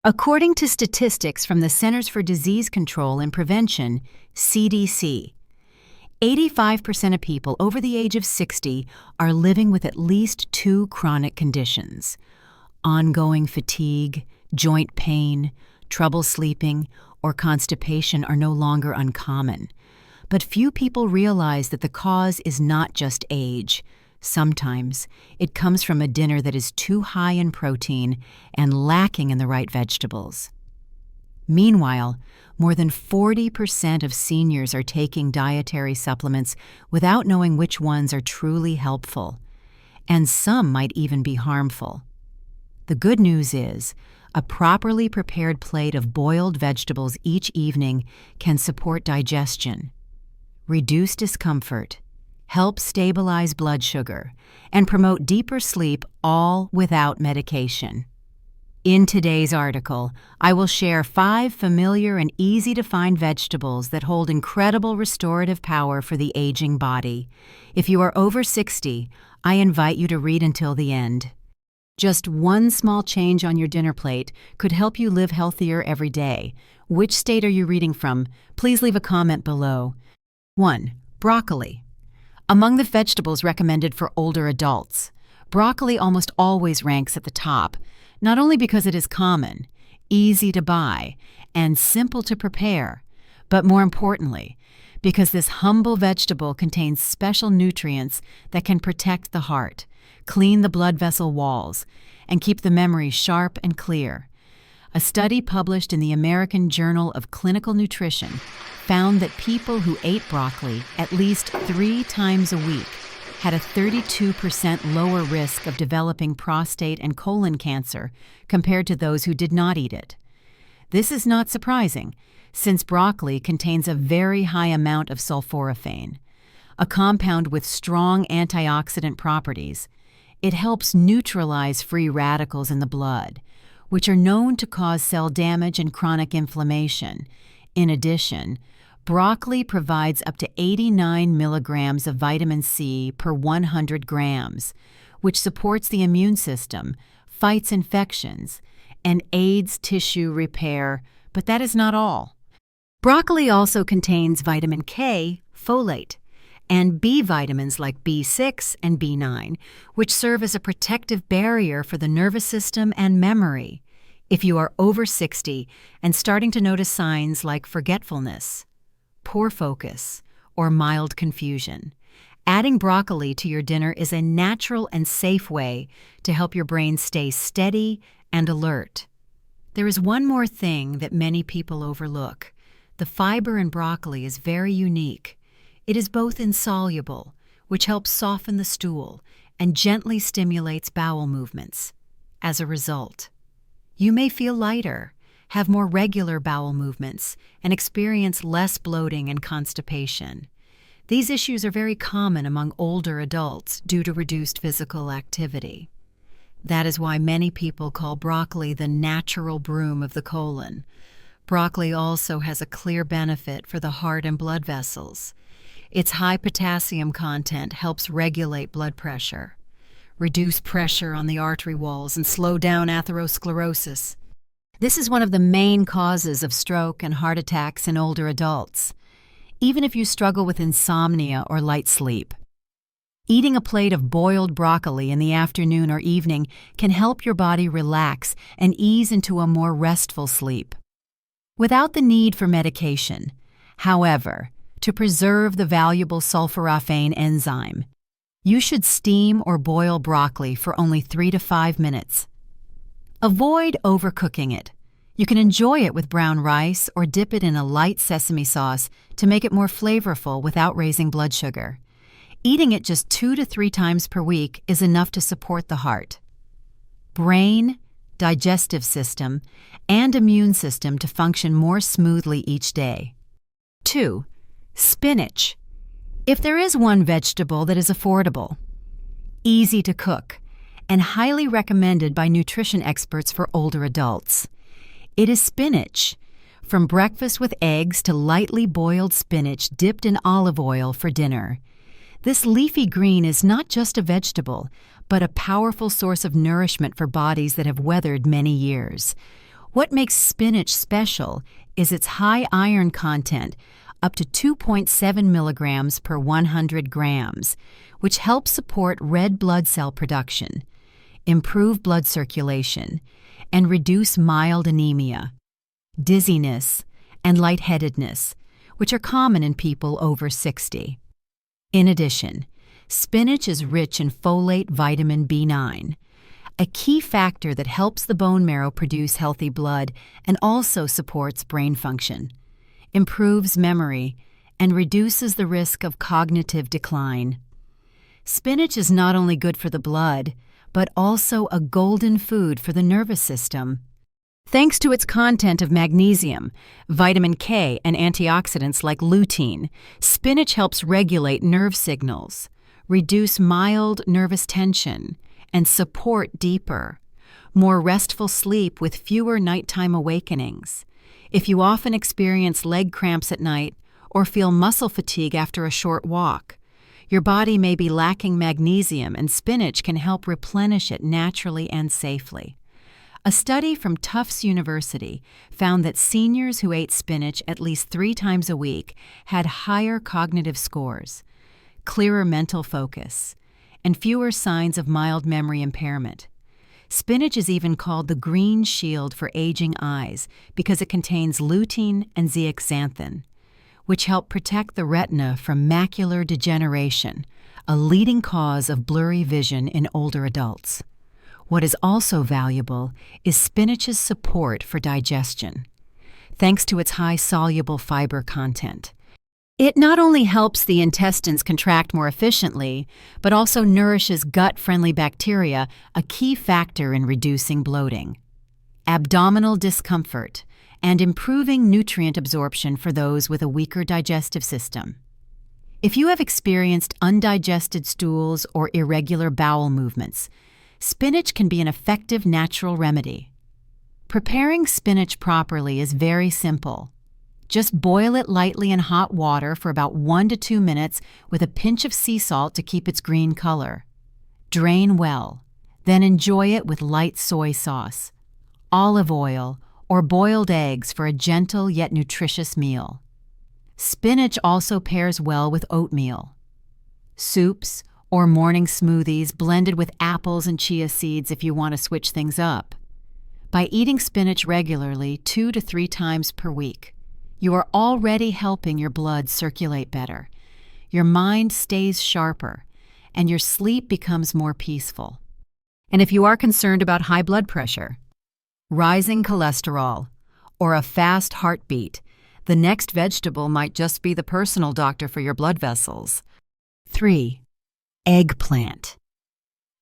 According to statistics from the Centers for Disease Control and Prevention, CDC, 85% of people over the age of 60 are living with at least two chronic conditions: ongoing fatigue, joint pain, trouble sleeping, or constipation are no longer uncommon. But few people realize that the cause is not just age. Sometimes it comes from a dinner that is too high in protein and lacking in the right vegetables. Meanwhile, more than 40% of seniors are taking dietary supplements without knowing which ones are truly helpful, and some might even be harmful. The good news is, a properly prepared plate of boiled vegetables each evening can support digestion, reduce discomfort, help stabilize blood sugar, and promote deeper sleep, all without medication. In today's article, I will share 5 familiar and easy-to-find vegetables that hold incredible restorative power for the aging body. If you are over 60, I invite you to read until the end. Just one small change on your dinner plate could help you live healthier every day. Which state are you reading from? Please leave a comment below. 1. Broccoli. Among the vegetables recommended for older adults, broccoli almost always ranks at the top, not only because it is common, easy to buy, and simple to prepare, but more importantly, because this humble vegetable contains special nutrients that can protect the heart, clean the blood vessel walls, and keep the memory sharp and clear. A study published in the American Journal of Clinical Nutrition found that people who ate broccoli at least 3 times a week had a 32% lower risk of developing prostate and colon cancer compared to those who did not eat it. This is not surprising, since broccoli contains a very high amount of sulforaphane, a compound with strong antioxidant properties. It helps neutralize free radicals in the blood, which are known to cause cell damage and chronic inflammation. In addition, broccoli provides up to 89 milligrams of vitamin C per 100 grams, which supports the immune system, fights infections, and aids tissue repair, but that is not all. Broccoli also contains vitamin K, folate, and B vitamins like B6 and B9, which serve as a protective barrier for the nervous system and memory. If you are over 60 and starting to notice signs like forgetfulness, poor focus, or mild confusion, adding broccoli to your dinner is a natural and safe way to help your brain stay steady and alert. There is one more thing that many people overlook. The fiber in broccoli is very unique. It is both insoluble, which helps soften the stool, and gently stimulates bowel movements. As a result, you may feel lighter, have more regular bowel movements, and experience less bloating and constipation. These issues are very common among older adults due to reduced physical activity. That is why many people call broccoli the natural broom of the colon. Broccoli also has a clear benefit for the heart and blood vessels. Its high potassium content helps regulate blood pressure, reduce pressure on the artery walls, and slow down atherosclerosis. This is one of the main causes of stroke and heart attacks in older adults, even if you struggle with insomnia or light sleep. Eating a plate of boiled broccoli in the afternoon or evening can help your body relax and ease into a more restful sleep, without the need for medication. However, to preserve the valuable sulforaphane enzyme, you should steam or boil broccoli for only 3 to 5 minutes. Avoid overcooking it. You can enjoy it with brown rice or dip it in a light sesame sauce to make it more flavorful without raising blood sugar. Eating it just 2 to 3 times per week is enough to support the heart, brain, digestive system, and immune system to function more smoothly each day. 2. Spinach. If there is one vegetable that is affordable, easy to cook, and highly recommended by nutrition experts for older adults, it is spinach. From breakfast with eggs to lightly boiled spinach dipped in olive oil for dinner. This leafy green is not just a vegetable, but a powerful source of nourishment for bodies that have weathered many years. What makes spinach special is its high iron content, up to 2.7 milligrams per 100 grams, which helps support red blood cell production, improve blood circulation, and reduce mild anemia, dizziness, and lightheadedness, which are common in people over 60. In addition, spinach is rich in folate vitamin B9, a key factor that helps the bone marrow produce healthy blood and also supports brain function, improves memory, and reduces the risk of cognitive decline. Spinach is not only good for the blood, but also a golden food for the nervous system. Thanks to its content of magnesium, vitamin K, and antioxidants like lutein, spinach helps regulate nerve signals, reduce mild nervous tension, and support deeper, more restful sleep with fewer nighttime awakenings. If you often experience leg cramps at night or feel muscle fatigue after a short walk, your body may be lacking magnesium, and spinach can help replenish it naturally and safely. A study from Tufts University found that seniors who ate spinach at least 3 times a week had higher cognitive scores, clearer mental focus, and fewer signs of mild memory impairment. Spinach is even called the green shield for aging eyes because it contains lutein and zeaxanthin, which help protect the retina from macular degeneration, a leading cause of blurry vision in older adults. What is also valuable is spinach's support for digestion, thanks to its high soluble fiber content. It not only helps the intestines contract more efficiently, but also nourishes gut-friendly bacteria, a key factor in reducing bloating, abdominal discomfort, and improving nutrient absorption for those with a weaker digestive system. If you have experienced undigested stools or irregular bowel movements, spinach can be an effective natural remedy. Preparing spinach properly is very simple. Just boil it lightly in hot water for about 1 to 2 minutes with a pinch of sea salt to keep its green color. Drain well, then enjoy it with light soy sauce, olive oil, or boiled eggs for a gentle yet nutritious meal. Spinach also pairs well with oatmeal, soups, or morning smoothies blended with apples and chia seeds if you want to switch things up. By eating spinach regularly 2 to 3 times per week, you are already helping your blood circulate better, your mind stays sharper, and your sleep becomes more peaceful. And if you are concerned about high blood pressure, rising cholesterol, or a fast heartbeat, the next vegetable might just be the personal doctor for your blood vessels. 3. Eggplant.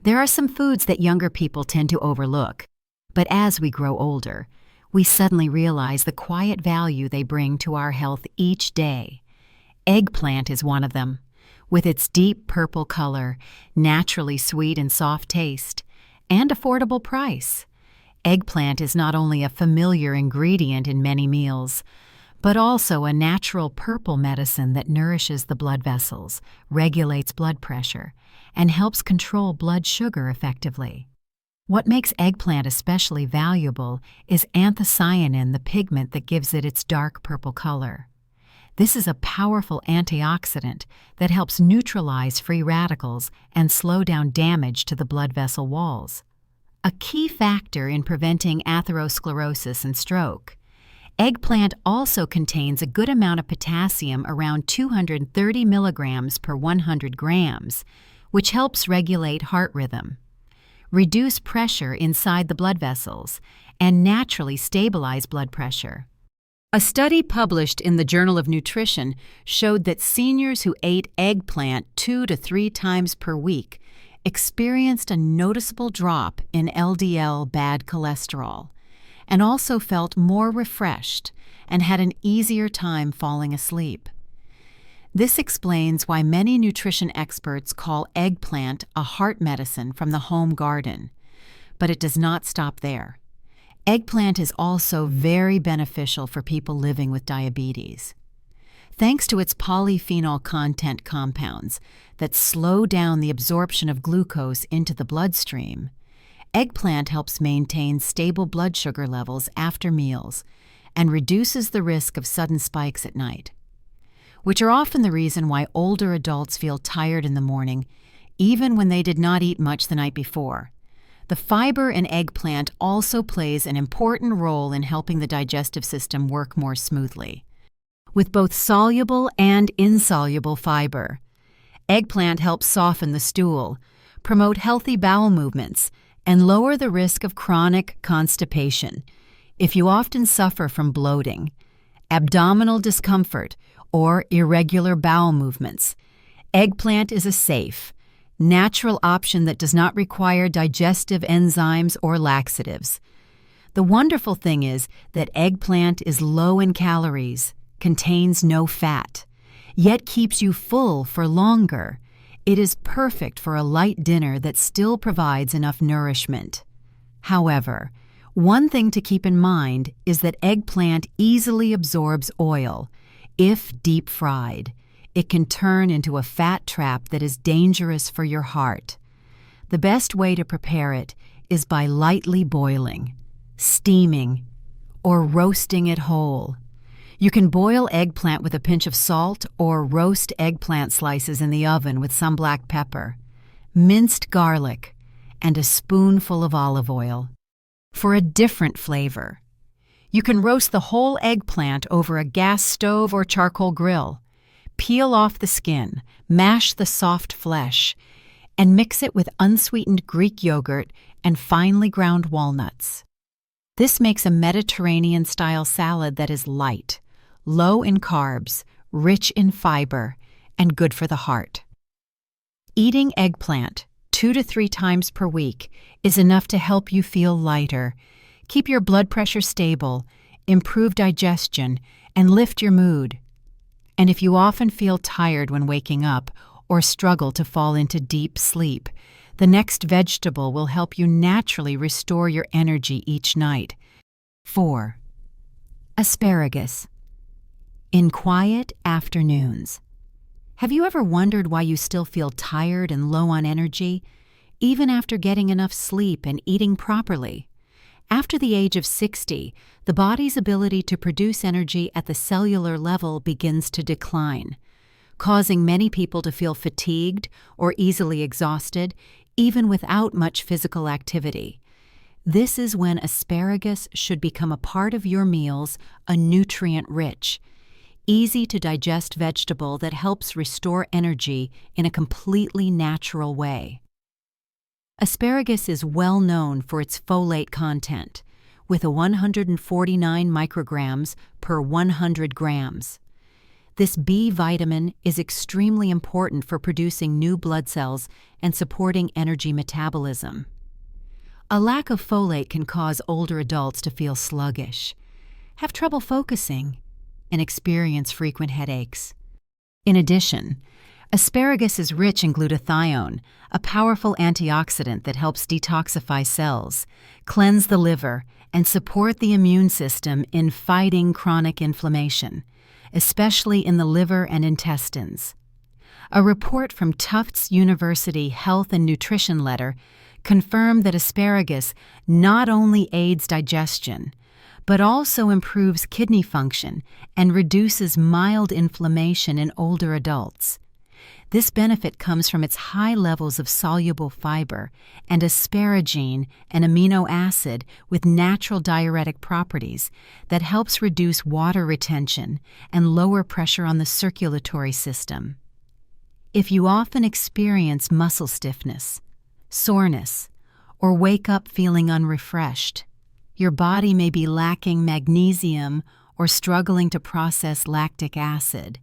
There are some foods that younger people tend to overlook, but as we grow older, we suddenly realize the quiet value they bring to our health each day. Eggplant is one of them. With its deep purple color, naturally sweet and soft taste, and affordable price, eggplant is not only a familiar ingredient in many meals, but also a natural purple medicine that nourishes the blood vessels, regulates blood pressure, and helps control blood sugar effectively. What makes eggplant especially valuable is anthocyanin, the pigment that gives it its dark purple color. This is a powerful antioxidant that helps neutralize free radicals and slow down damage to the blood vessel walls, a key factor in preventing atherosclerosis and stroke. Eggplant also contains a good amount of potassium, around 230 milligrams per 100 grams, which helps regulate heart rhythm, reduce pressure inside the blood vessels, and naturally stabilize blood pressure. A study published in the Journal of Nutrition showed that seniors who ate eggplant 2 to 3 times per week experienced a noticeable drop in LDL bad cholesterol, and also felt more refreshed and had an easier time falling asleep. This explains why many nutrition experts call eggplant a heart medicine from the home garden. But it does not stop there. Eggplant is also very beneficial for people living with diabetes. Thanks to its polyphenol content compounds that slow down the absorption of glucose into the bloodstream, Eggplant helps maintain stable blood sugar levels after meals and reduces the risk of sudden spikes at night, which are often the reason why older adults feel tired in the morning, even when they did not eat much the night before. The fiber in eggplant also plays an important role in helping the digestive system work more smoothly. With both soluble and insoluble fiber, eggplant helps soften the stool, promote healthy bowel movements, and lower the risk of chronic constipation. If you often suffer from bloating, abdominal discomfort, or irregular bowel movements, eggplant is a safe, natural option that does not require digestive enzymes or laxatives. The wonderful thing is that eggplant is low in calories, contains no fat, yet keeps you full for longer. It is perfect for a light dinner that still provides enough nourishment. However, one thing to keep in mind is that eggplant easily absorbs oil. If deep fried, it can turn into a fat trap that is dangerous for your heart. The best way to prepare it is by lightly boiling, steaming, or roasting it whole. You can boil eggplant with a pinch of salt or roast eggplant slices in the oven with some black pepper, minced garlic, and a spoonful of olive oil. For a different flavor, you can roast the whole eggplant over a gas stove or charcoal grill. Peel off the skin, mash the soft flesh, and mix it with unsweetened Greek yogurt and finely ground walnuts. This makes a Mediterranean-style salad that is light, low in carbs, rich in fiber, and good for the heart. Eating eggplant 2 to 3 times per week is enough to help you feel lighter, keep your blood pressure stable, improve digestion, and lift your mood. And if you often feel tired when waking up or struggle to fall into deep sleep, the next vegetable will help you naturally restore your energy each night. 4. Asparagus. In quiet afternoons. Have you ever wondered why you still feel tired and low on energy, even after getting enough sleep and eating properly? After the age of 60, the body's ability to produce energy at the cellular level begins to decline, causing many people to feel fatigued or easily exhausted, even without much physical activity. This is when asparagus should become a part of your meals, a nutrient-rich, easy-to-digest vegetable that helps restore energy in a completely natural way. Asparagus is well known for its folate content, with a 149 micrograms per 100 grams. This B vitamin is extremely important for producing new blood cells and supporting energy metabolism. A lack of folate can cause older adults to feel sluggish, have trouble focusing, and experience frequent headaches. In addition, asparagus is rich in glutathione, a powerful antioxidant that helps detoxify cells, cleanse the liver, and support the immune system in fighting chronic inflammation, especially in the liver and intestines. A report from Tufts University Health and Nutrition Letter confirmed that asparagus not only aids digestion, but also improves kidney function and reduces mild inflammation in older adults. This benefit comes from its high levels of soluble fiber and asparagine, an amino acid with natural diuretic properties that helps reduce water retention and lower pressure on the circulatory system. If you often experience muscle stiffness, soreness, or wake up feeling unrefreshed, your body may be lacking magnesium or struggling to process lactic acid.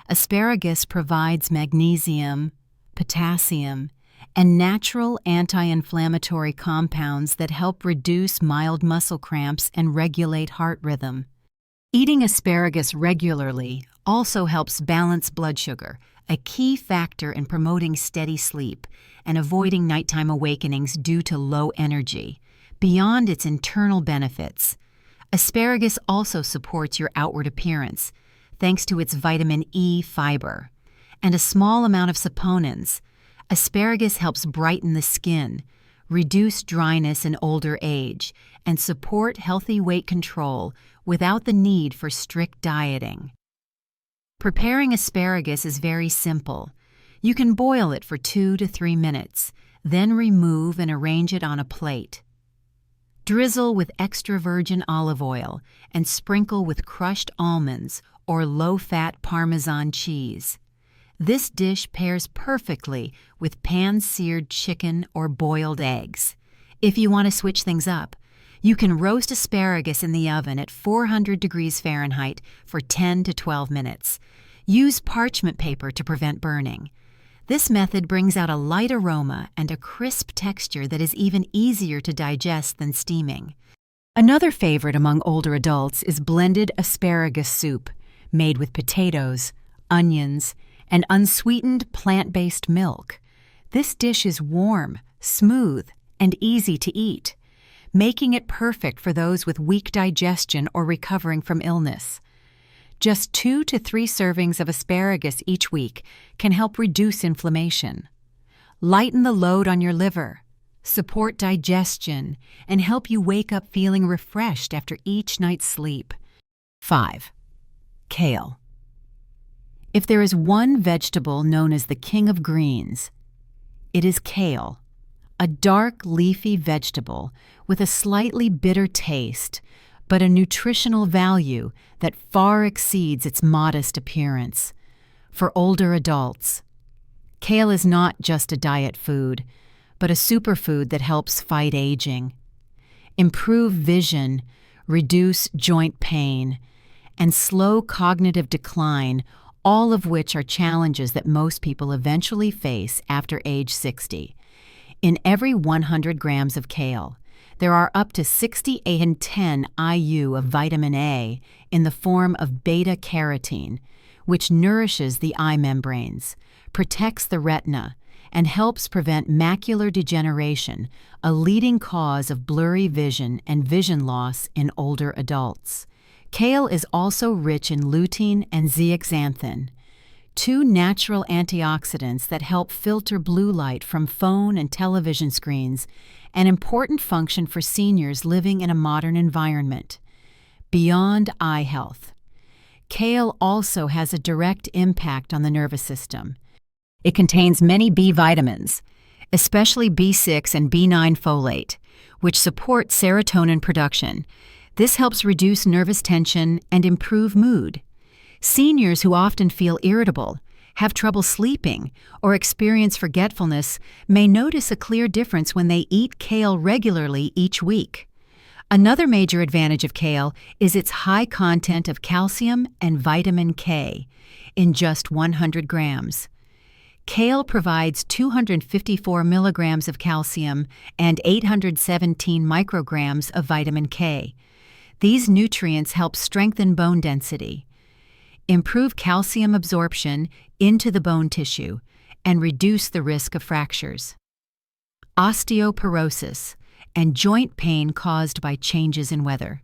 Asparagus provides magnesium, potassium, and natural anti-inflammatory compounds that help reduce mild muscle cramps and regulate heart rhythm. Eating asparagus regularly also helps balance blood sugar, a key factor in promoting steady sleep and avoiding nighttime awakenings due to low energy. Beyond its internal benefits, asparagus also supports your outward appearance, thanks to its vitamin E fiber and a small amount of saponins. Asparagus helps brighten the skin, reduce dryness in older age, and support healthy weight control without the need for strict dieting. Preparing asparagus is very simple. You can boil it for 2 to 3 minutes, then remove and arrange it on a plate. Drizzle with extra virgin olive oil and sprinkle with crushed almonds or low-fat Parmesan cheese. This dish pairs perfectly with pan-seared chicken or boiled eggs. If you want to switch things up, you can roast asparagus in the oven at 400 degrees Fahrenheit for 10 to 12 minutes. Use parchment paper to prevent burning. This method brings out a light aroma and a crisp texture that is even easier to digest than steaming. Another favorite among older adults is blended asparagus soup, made with potatoes, onions, and unsweetened plant-based milk. This dish is warm, smooth, and easy to eat, making it perfect for those with weak digestion or recovering from illness. Just 2 to 3 servings of asparagus each week can help reduce inflammation, lighten the load on your liver, support digestion, and help you wake up feeling refreshed after each night's sleep. 5. Kale. If there is one vegetable known as the king of greens, it is kale, a dark leafy vegetable with a slightly bitter taste, but a nutritional value that far exceeds its modest appearance. For older adults, kale is not just a diet food, but a superfood that helps fight aging, improve vision, reduce joint pain, and slow cognitive decline, all of which are challenges that most people eventually face after age 60. In every 100 grams of kale, there are up to 6810 IU of vitamin A in the form of beta-carotene, which nourishes the eye membranes, protects the retina, and helps prevent macular degeneration, a leading cause of blurry vision and vision loss in older adults. Kale is also rich in lutein and zeaxanthin, 2 natural antioxidants that help filter blue light from phone and television screens, an important function for seniors living in a modern environment. Beyond eye health, kale also has a direct impact on the nervous system. It contains many B vitamins, especially B6 and B9 folate, which support serotonin production. This helps reduce nervous tension and improve mood. Seniors who often feel irritable, have trouble sleeping, or experience forgetfulness may notice a clear difference when they eat kale regularly each week. Another major advantage of kale is its high content of calcium and vitamin K in just 100 grams. Kale provides 254 milligrams of calcium and 817 micrograms of vitamin K. These nutrients help strengthen bone density, improve calcium absorption into the bone tissue, and reduce the risk of fractures, osteoporosis, and joint pain caused by changes in weather.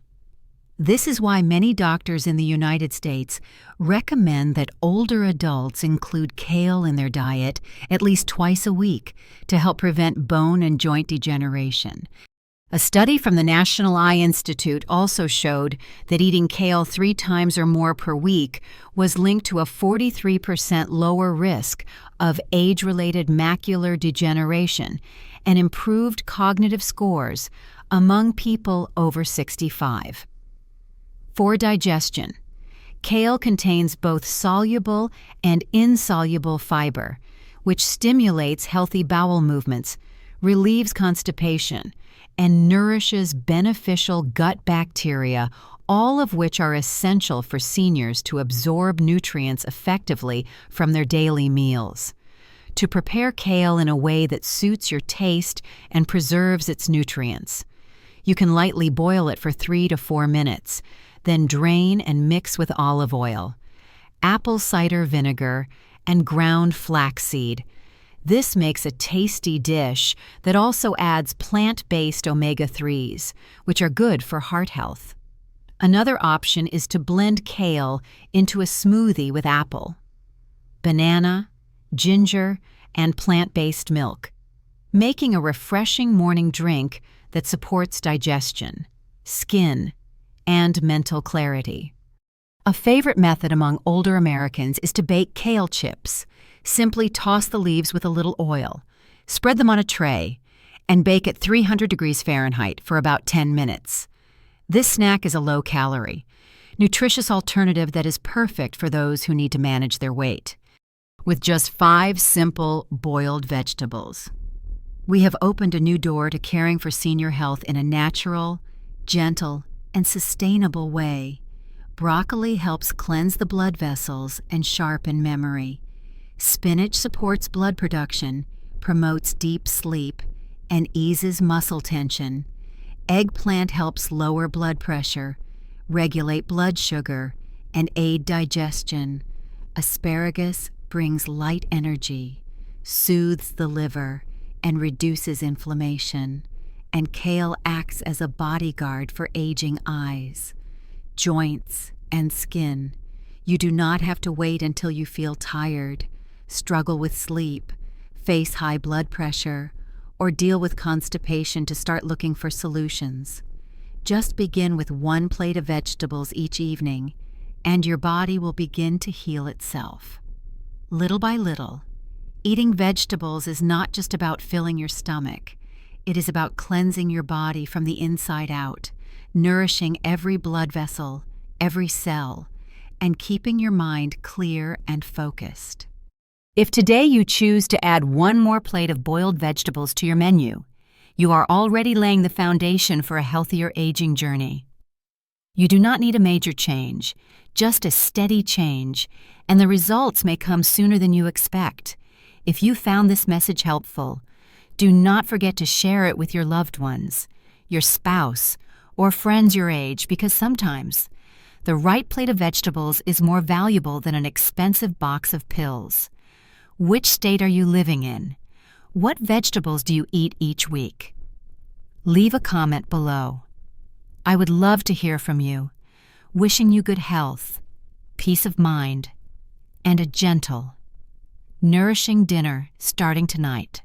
This is why many doctors in the United States recommend that older adults include kale in their diet at least twice a week to help prevent bone and joint degeneration. A study from the National Eye Institute also showed that eating kale 3 times or more per week was linked to a 43% lower risk of age-related macular degeneration and improved cognitive scores among people over 65. For digestion, kale contains both soluble and insoluble fiber, which stimulates healthy bowel movements, relieves constipation, and nourishes beneficial gut bacteria, all of which are essential for seniors to absorb nutrients effectively from their daily meals. To prepare kale in a way that suits your taste and preserves its nutrients, you can lightly boil it for 3 to 4 minutes, then drain and mix with olive oil, apple cider vinegar, and ground flaxseed. This makes a tasty dish that also adds plant-based omega-3s, which are good for heart health. Another option is to blend kale into a smoothie with apple, banana, ginger, and plant-based milk. making a refreshing morning drink that supports digestion, skin, and mental clarity. A favorite method among older Americans is to bake kale chips. Simply toss the leaves with a little oil, spread them on a tray, and bake at 300 degrees Fahrenheit for about 10 minutes. This snack is a low-calorie, nutritious alternative that is perfect for those who need to manage their weight. With just 5 simple boiled vegetables, we have opened a new door to caring for senior health in a natural, gentle, and sustainable way. Broccoli helps cleanse the blood vessels and sharpen memory. Spinach supports blood production, promotes deep sleep, and eases muscle tension. Eggplant helps lower blood pressure, regulate blood sugar, and aid digestion. Asparagus brings light energy, soothes the liver, and reduces inflammation. And kale acts as a bodyguard for aging eyes, joints, and skin. You do not have to wait until you feel tired, struggle with sleep, face high blood pressure, or deal with constipation to start looking for solutions. Just begin with 1 plate of vegetables each evening, and your body will begin to heal itself. Little by little, eating vegetables is not just about filling your stomach. It is about cleansing your body from the inside out, nourishing every blood vessel, every cell, and keeping your mind clear and focused. If today you choose to add 1 more plate of boiled vegetables to your menu, you are already laying the foundation for a healthier aging journey. You do not need a major change, just a steady change, and the results may come sooner than you expect. If you found this message helpful, do not forget to share it with your loved ones, your spouse, or friends your age, because sometimes the right plate of vegetables is more valuable than an expensive box of pills. Which state are you living in? What vegetables do you eat each week? Leave a comment below. I would love to hear from you. Wishing you good health, peace of mind, and a gentle, nourishing dinner starting tonight.